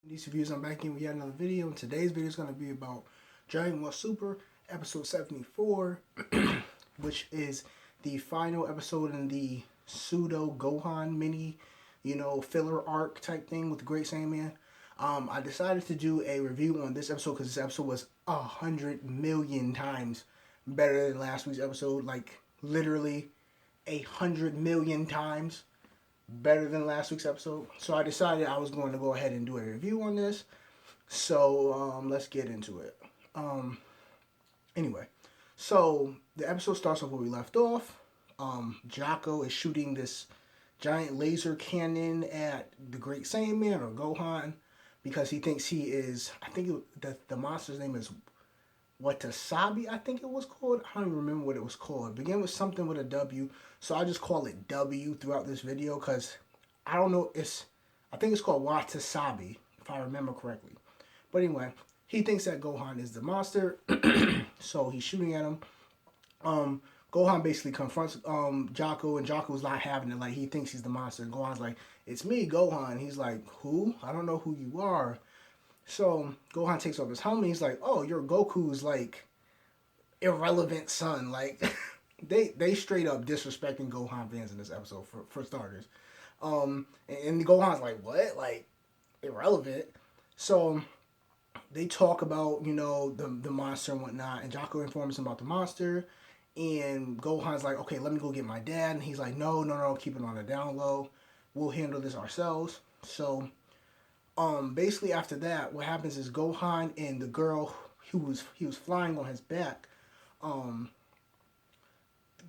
SimD'sReviews, I'm back in with yet another video, and today's video is going to be about Dragon Ball Super episode 74, which is the final episode in the pseudo Gohan mini, filler arc type thing with the Great Saiyan. I decided to do a review on this episode because this episode was 100 million times better than last week's episode, like literally 100 million times better than last week's episode. So I decided I was going to go ahead and do a review on this. So let's get into it. Anyway, so the episode starts off where we left off. Jocko is shooting this giant laser cannon at the Great Saiyan or Gohan because he thinks he is, I think the monster's name is Watasabi, I think it was called. I don't even remember what it was called. It began with something with a W, so I just call it W throughout this video because I don't know. I think it's called Watasabi if I remember correctly. But anyway, he thinks that Gohan is the monster, so he's shooting at him. Gohan basically confronts Jocko, and Jocko's not having it. Like, he thinks he's the monster. And Gohan's like, "It's me, Gohan." He's like, "Who? I don't know who you are." So Gohan takes off his helmet. He's like, "Oh, you're Goku's like irrelevant son." Like they straight up disrespecting Gohan fans in this episode for starters. And Gohan's like, "What? Like irrelevant?" So they talk about the monster and whatnot, and Jocko informs him about the monster. And Gohan's like, "Okay, let me go get my dad." And he's like, No, keep it on the down low. We'll handle this ourselves. So basically after that, what happens is Gohan and the girl he was flying on his back,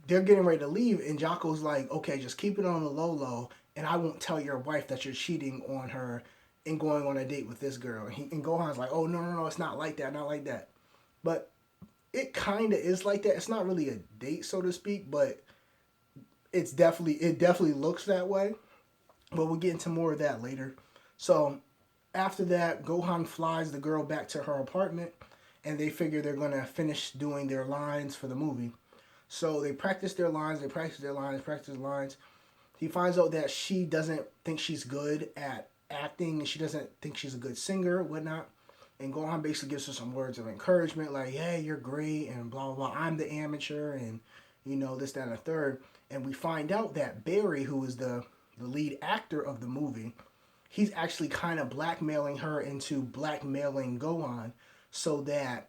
they're getting ready to leave, and Jocko's like, "Okay, just keep it on the low, and I won't tell your wife that you're cheating on her and going on a date with this girl." And Gohan's like, "Oh, no, it's not like that, not like that." But it kind of is like that. It's not really a date, so to speak, but it definitely looks that way. But we'll get into more of that later. So after that, Gohan flies the girl back to her apartment, and they figure they're going to finish doing their lines for the movie. So they practice their lines. He finds out that she doesn't think she's good at acting, and she doesn't think she's a good singer, whatnot. And Gohan basically gives her some words of encouragement, like, "Hey, you're great," and blah, blah, blah. "I'm the amateur," and, this, that, and the third. And we find out that Barry, who is the lead actor of the movie, he's actually kind of blackmailing her into blackmailing Gohan so that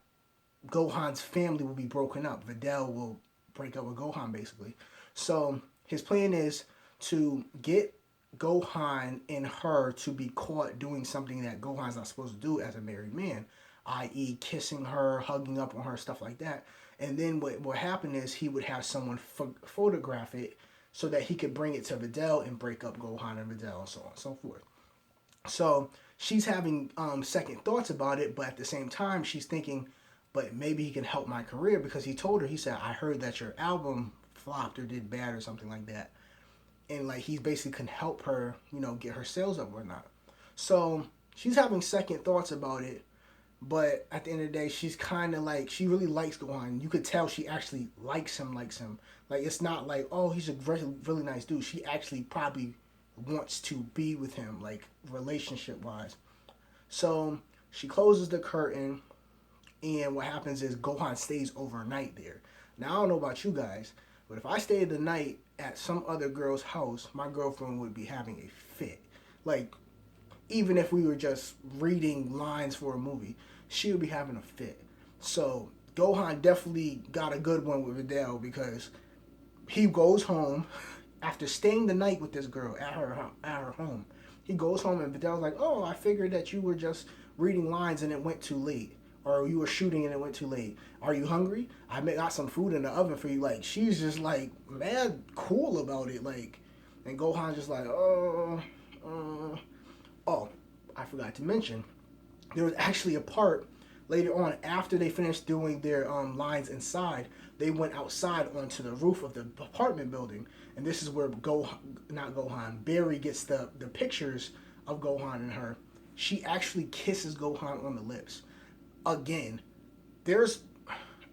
Gohan's family will be broken up. Videl will break up with Gohan, basically. So his plan is to get Gohan and her to be caught doing something that Gohan's not supposed to do as a married man, i.e. kissing her, hugging up on her, stuff like that. And then what happened is he would have someone photograph it so that he could bring it to Videl and break up Gohan and Videl and so on and so forth. So she's having second thoughts about it, but at the same time she's thinking, but maybe he can help my career, because he told her, he said, "I heard that your album flopped or did bad or something like that." And like he basically can help her, get her sales up or not. So she's having second thoughts about it, but at the end of the day, she's kind of like, she really likes Gohan. You could tell she actually likes him. Like, it's not like, oh, he's a really, really nice dude. She actually probably wants to be with him, like relationship wise. So she closes the curtain, and what happens is Gohan stays overnight there. Now I don't know about you guys, but if I stayed the night at some other girl's house, my girlfriend would be having a fit. Like, even if we were just reading lines for a movie, she would be having a fit. So Gohan definitely got a good one with Videl, because he goes home after staying the night with this girl at her home. He goes home, and Videl's like, "Oh, I figured that you were just reading lines and it went too late. Or you were shooting and it went too late. Are you hungry? I got some food in the oven for you." Like, she's just like mad cool about it. Like, and Gohan's just like, oh, I forgot to mention, there was actually a part later on after they finished doing their lines inside. They went outside onto the roof of the apartment building, and this is where Barry gets the pictures of Gohan and her. She actually kisses Gohan on the lips. Again,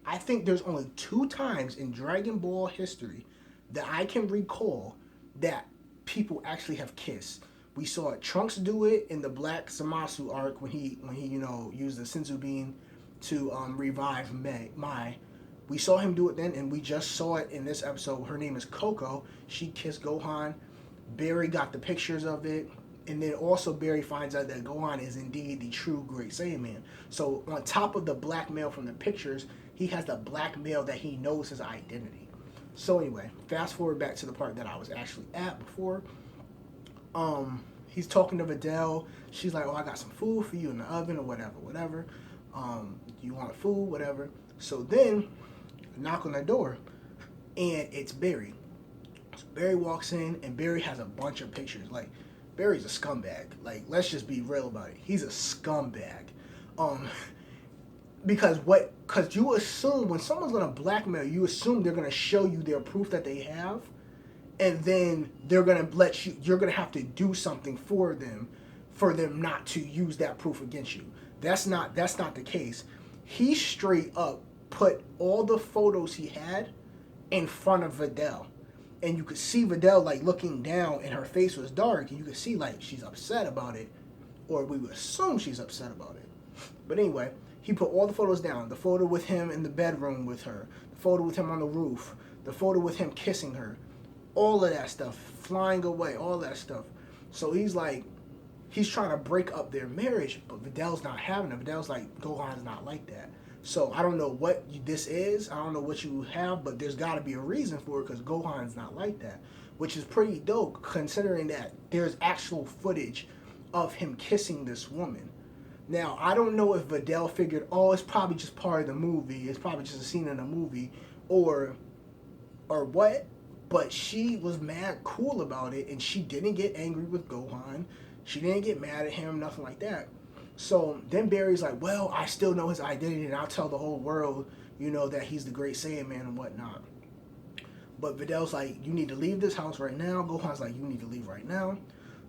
I think there's only 2 times in Dragon Ball history that I can recall that people actually have kissed. We saw Trunks do it in the Black Zamasu arc when he used the Senzu bean to revive Mai. We saw him do it then, and we just saw it in this episode. Her name is Coco. She kissed Gohan. Barry got the pictures of it. And then also Barry finds out that Gohan is indeed the true Great Saiyaman. So on top of the blackmail from the pictures, he has the blackmail that he knows his identity. So anyway, fast forward back to the part that I was actually at before. He's talking to Videl. She's like, oh, I got some food for you in the oven or whatever. You want food, whatever. So then, knock on the door, and it's Barry. So Barry walks in, and Barry has a bunch of pictures. Like, Barry's a scumbag. Like, let's just be real about it. He's a scumbag. Because you assume when someone's gonna blackmail you, assume they're gonna show you their proof that they have, and then they're gonna you're gonna have to do something for them not to use that proof against you. That's not the case. He straight up put all the photos he had in front of Videl. And you could see Videl like looking down, and her face was dark, and you could see like she's upset about it, or we would assume she's upset about it. But anyway, he put all the photos down. The photo with him in the bedroom with her, the photo with him on the roof, the photo with him kissing her, all of that stuff, flying away, all that stuff. So he's trying to break up their marriage, but Videl's not having it. Videl's like, Gohan's not like that. So I don't know what this is. I don't know what you have, but there's got to be a reason for it because Gohan's not like that, which is pretty dope considering that there's actual footage of him kissing this woman. Now, I don't know if Videl figured, oh, it's probably just part of the movie. It's probably just a scene in a movie or what, but she was mad cool about it, and she didn't get angry with Gohan. She didn't get mad at him, nothing like that. So then Barry's like, well, I still know his identity, and I'll tell the whole world, that he's the Great Saiyaman and whatnot. But Videl's like, you need to leave this house right now. Gohan's like, you need to leave right now.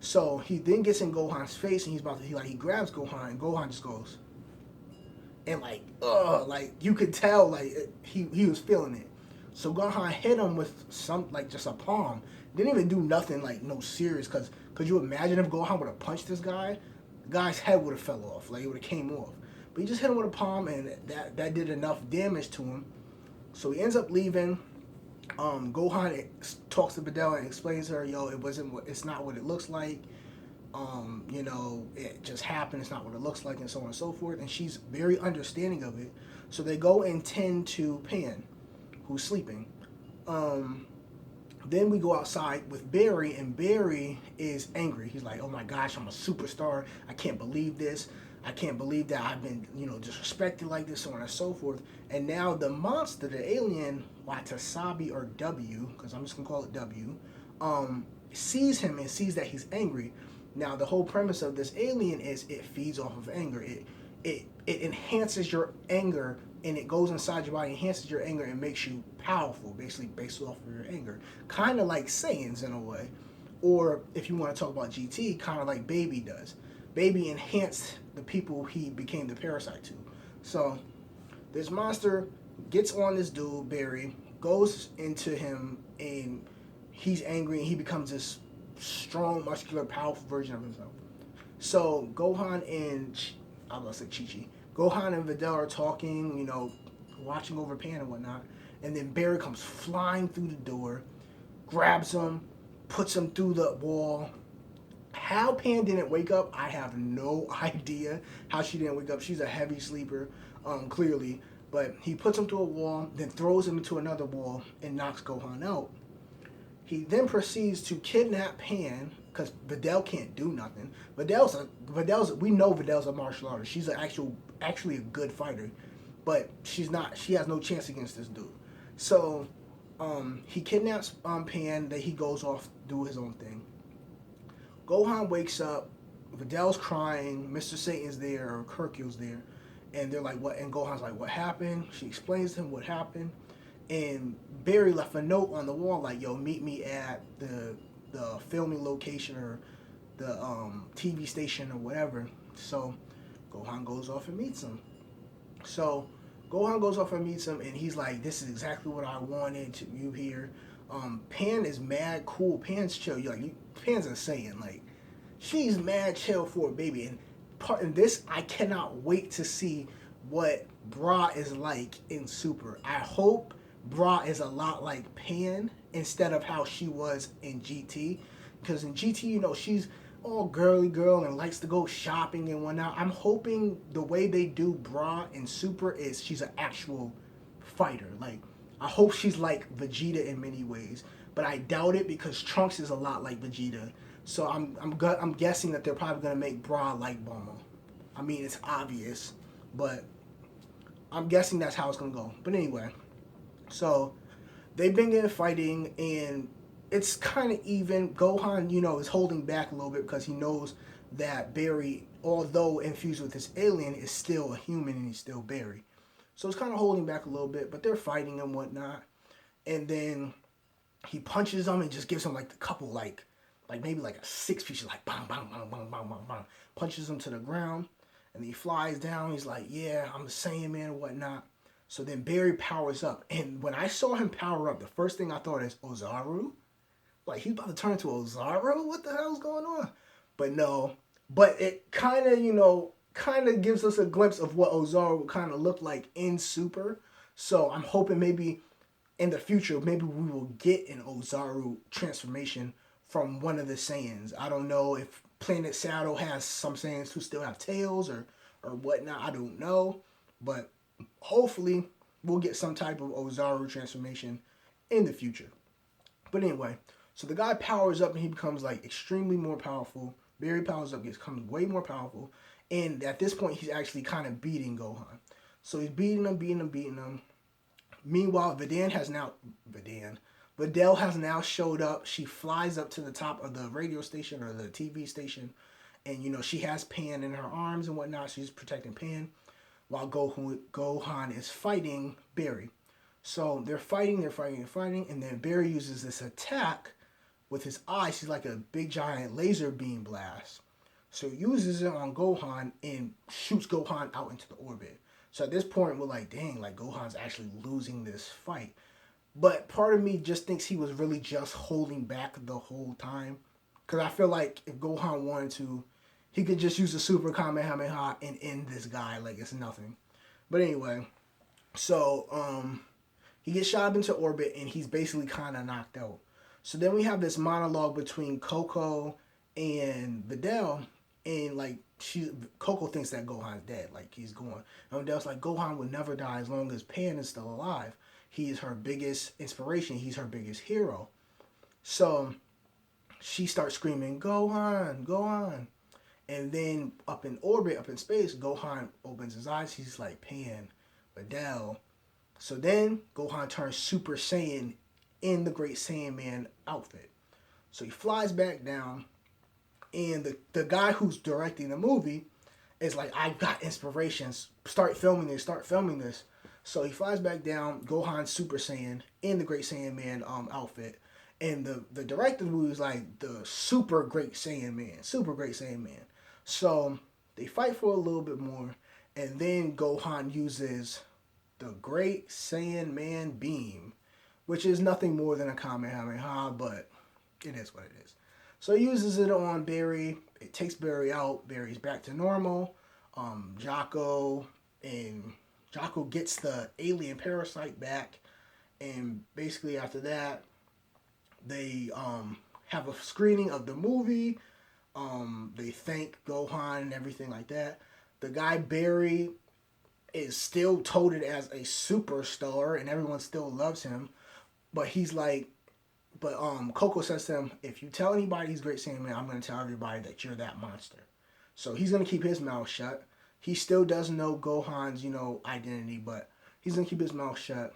So he then gets in Gohan's face, and he grabs Gohan, and Gohan just goes, and like you could tell, he was feeling it. So Gohan hit him with just a palm. Didn't even do nothing no serious, because could you imagine if Gohan would have punched this guy? The guy's head would have fell off, it would have came off. But he just hit him with a palm, and that did enough damage to him. So he ends up leaving. Gohan talks to Videl and explains to her, it's not what it looks like. It just happened. It's not what it looks like, and so on and so forth. And she's very understanding of it. So they go and tend to Pan, who's sleeping. Then we go outside with Barry, and Barry is angry. He's like, oh my gosh, I'm a superstar. I can't believe this. I can't believe that I've been, disrespected like this, so on and so forth. And now the monster, the alien, Watasabi or W, because I'm just going to call it W, sees him and sees that he's angry. Now, the whole premise of this alien is it feeds off of anger. It enhances your anger, and it goes inside your body, enhances your anger, and makes you powerful, basically based off of your anger. Kind of like Saiyans in a way. Or, if you want to talk about GT, kind of like Baby does. Baby enhanced the people he became the parasite to. So, this monster gets on this dude, Barry, goes into him, and he's angry, and he becomes this strong, muscular, powerful version of himself. So, Gohan and, I'm going to say Chi-Chi, Gohan and Videl are talking, watching over Pan and whatnot, and then Barry comes flying through the door, grabs him, puts him through the wall. How Pan didn't wake up, I have no idea how she didn't wake up. She's a heavy sleeper, clearly. But he puts him through a wall, then throws him into another wall, and knocks Gohan out. He then proceeds to kidnap Pan, because Videl can't do nothing. We know Videl's a martial artist. She's actually a good fighter. But she has no chance against this dude. So, he kidnaps Pan, then he goes off to do his own thing. Gohan wakes up, Videl's crying, Mr. Satan's there, or Hercule's there, and they're like, what? And Gohan's like, what happened? She explains to him what happened, and Barry left a note on the wall like, yo, meet me at the filming location, or the TV station, or whatever. So Gohan goes off and meets him. And he's like, this is exactly what I wanted to you here. Pan is mad cool. Pan's chill. Pan's insane. she's mad chill for a baby. And part in this, I cannot wait to see what Bra is like in Super. I hope Bra is a lot like Pan instead of how she was in GT. Because in GT, she's all girly girl and likes to go shopping and whatnot. I'm hoping the way they do Bra in Super is she's an actual fighter. Like, I hope she's like Vegeta in many ways, but I doubt it because Trunks is a lot like Vegeta. So I'm guessing that they're probably gonna make Bra like Bulma. I mean, it's obvious, but I'm guessing that's how it's gonna go. But anyway, so they've been getting fighting and it's kind of even. Gohan, is holding back a little bit because he knows that Barry, although infused with this alien, is still a human and he's still Barry. So it's kind of holding back a little bit, but they're fighting and whatnot. And then he punches him and just gives him like the couple like maybe like a 6 piece, like bang bang bang bang bang bang bang, punches him to the ground, and he flies down. He's like, yeah, I'm the Saiyan and whatnot. So then Barry powers up, and when I saw him power up, the first thing I thought is Ozaru. Like, he's about to turn into Ozaru? What the hell's going on? But no. But it kind of gives us a glimpse of what Ozaru would kind of look like in Super. So I'm hoping maybe in the future, maybe we will get an Ozaru transformation from one of the Saiyans. I don't know if Planet Shadow has some Saiyans who still have tails or whatnot. I don't know. But hopefully we'll get some type of Ozaru transformation in the future. But anyway, so the guy powers up and he becomes like extremely more powerful. Barry powers up, becomes way more powerful. And at this point, he's actually kind of beating Gohan. So he's beating him. Meanwhile, Videl has now showed up. She flies up to the top of the radio station or the TV station. And, she has Pan in her arms and whatnot. She's protecting Pan while Gohan is fighting Barry. So they're fighting. And then Barry uses this attack with his eyes. He's like a big giant laser beam blast. So he uses it on Gohan and shoots Gohan out into the orbit. So at this point, we're like, dang, like Gohan's actually losing this fight. But part of me just thinks he was really just holding back the whole time. Because I feel like if Gohan wanted to, he could just use the Super Kamehameha and end this guy like it's nothing. But anyway, so he gets shot up into orbit and he's basically kind of knocked out. So then we have this monologue between Coco and Videl, and like Coco thinks that Gohan's dead, like he's gone. And Videl's like, Gohan will never die as long as Pan is still alive. He is her biggest inspiration. He's her biggest hero. So she starts screaming, Gohan, Gohan. And then up in orbit, up in space, Gohan opens his eyes. He's like, Pan, Videl. So then Gohan turns Super Saiyan in the Great Saiyan Man outfit. So he flies back down, and the guy who's directing the movie is like, I've got inspirations. Start filming this. So he flies back down, Gohan Super Saiyan in the Great Saiyan Man outfit. And the director of the movie is like the Super Great Saiyan Man. So they fight for a little bit more, and then Gohan uses the Great Saiyan Man beam, which is nothing more than a Kamehameha, but it is what it is. So he uses it on Barry. It takes Barry out. Barry's back to normal. Jocko gets the alien parasite back, and basically after that, they have a screening of the movie. They thank Gohan and everything like that. The guy Barry is still touted as a superstar, and everyone still loves him. But he's like, Coco says to him, if you tell anybody he's Great Saiyan Man, I'm going to tell everybody that you're that monster. So he's going to keep his mouth shut. He still doesn't know Gohan's, identity, but he's going to keep his mouth shut.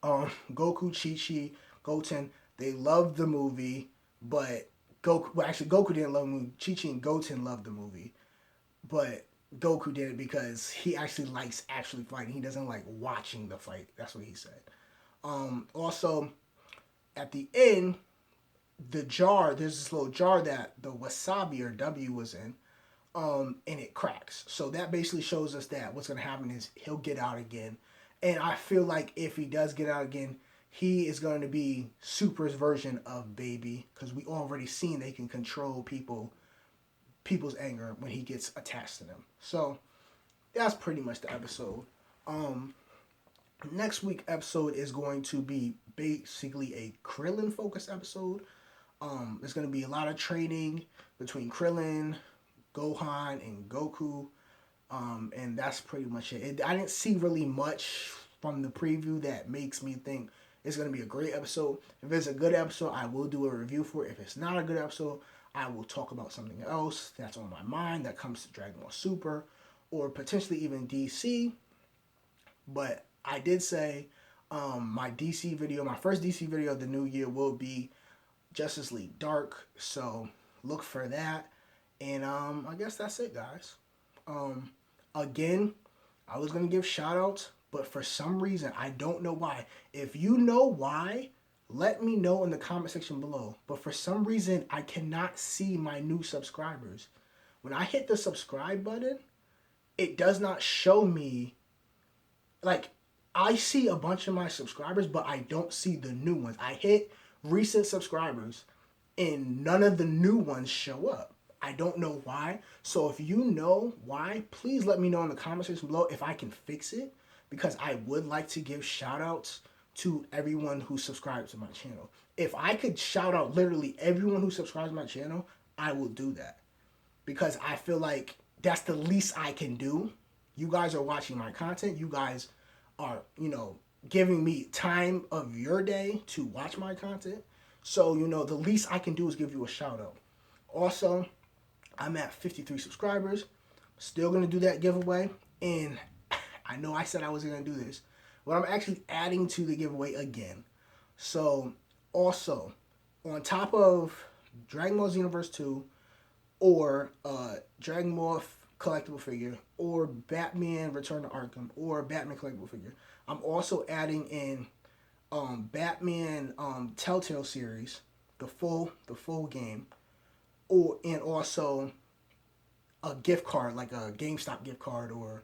Goku, Chi-Chi, Goten, they loved the movie, but Goku didn't love the movie. Chi-Chi and Goten loved the movie, but Goku did it because he actually likes actually fighting. He doesn't like watching the fight. That's what he said. Also, at the end, there's this little jar that the wasabi or W was in, and it cracks. So that basically shows us that what's going to happen is he'll get out again. And I feel like if he does get out again, he is going to be Super's version of Baby, because we already seen they can control people people's anger when he gets attached to them. So that's pretty much the episode. Next week episode is going to be basically a Krillin focused episode. There's going to be a lot of training between Krillin, Gohan, and Goku. And that's pretty much it. I didn't see really much from the preview that makes me think it's going to be a great episode. If it's a good episode, I will do a review for it. If it's not a good episode, I will talk about something else that's on my mind that comes to Dragon Ball Super or potentially even DC. But I did say my DC video, my first DC video of the new year will be Justice League Dark. So look for that. And I guess that's it, guys. Again, I was going to give shout-outs, but for some reason, I don't know why. If you know why, let me know in the comment section below. But for some reason, I cannot see my new subscribers. When I hit the subscribe button, it does not show me, like, I see a bunch of my subscribers, but I don't see the new ones. I hit recent subscribers, and none of the new ones show up. I don't know why. So if you know why, please let me know in the comment section below if I can fix it, because I would like to give shout outs to everyone who subscribes to my channel. If I could shout out literally everyone who subscribes to my channel, I will do that, because I feel like that's the least I can do. You guys are watching my content. You guys are, giving me time of your day to watch my content. So, the least I can do is give you a shout out. Also, I'm at 53 subscribers. Still going to do that giveaway. And I know I said I wasn't going to do this, but I'm actually adding to the giveaway again. So, also, on top of Dragon Ball Xenoverse 2 or Dragon Ball collectible figure or Batman Return to Arkham or Batman collectible figure, I'm also adding in Batman Telltale series, the full game, and also a gift card, like a GameStop gift card or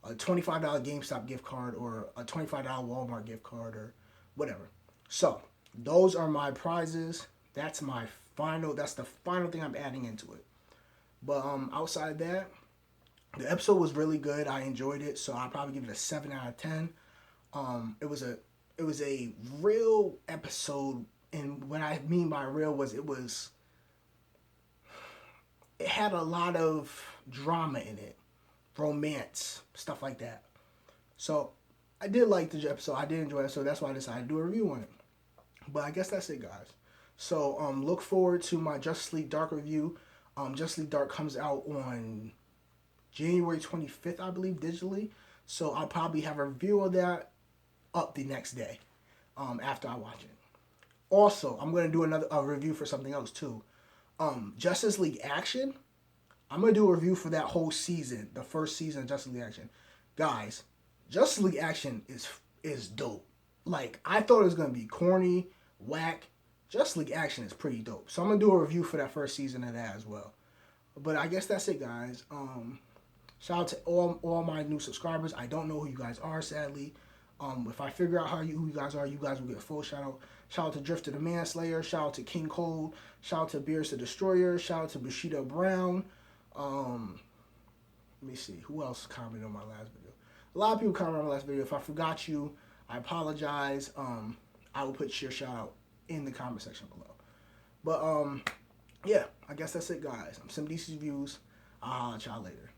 a $25 GameStop gift card or a $25 Walmart gift card or whatever. So those are my prizes. That's the final thing I'm adding into it. But outside of that, the episode was really good. I enjoyed it, so I'll probably give it a 7 out of 10. It was a real episode, and what I mean by real was it had a lot of drama in it, romance, stuff like that. So I did like the episode. I did enjoy it, so that's why I decided to do a review on it. But I guess that's it, guys. So look forward to my Justice League Dark review. Justice League Dark comes out on January 25th, I believe, digitally. So I'll probably have a review of that up the next day after I watch it. Also, I'm going to do a review for something else too. Justice League Action. I'm going to do a review for that whole season, the first season of Justice League Action. Guys, Justice League Action is dope. Like, I thought it was going to be corny, whack. Justice League Action is pretty dope. So I'm going to do a review for that first season of that as well. But I guess that's it, guys. Shout out to all my new subscribers. I don't know who you guys are, sadly. If I figure out who you guys are, you guys will get a full shout out. Shout out to Drifter the Manslayer. Shout out to King Cold. Shout out to Beers the Destroyer. Shout out to Bushido Brown. Let me see. Who else commented on my last video? A lot of people commented on my last video. If I forgot you, I apologize. I will put your shout out in the comment section below. But yeah, I guess that's it, guys. I'm SimD'sReviews. I'll holler at y'all later.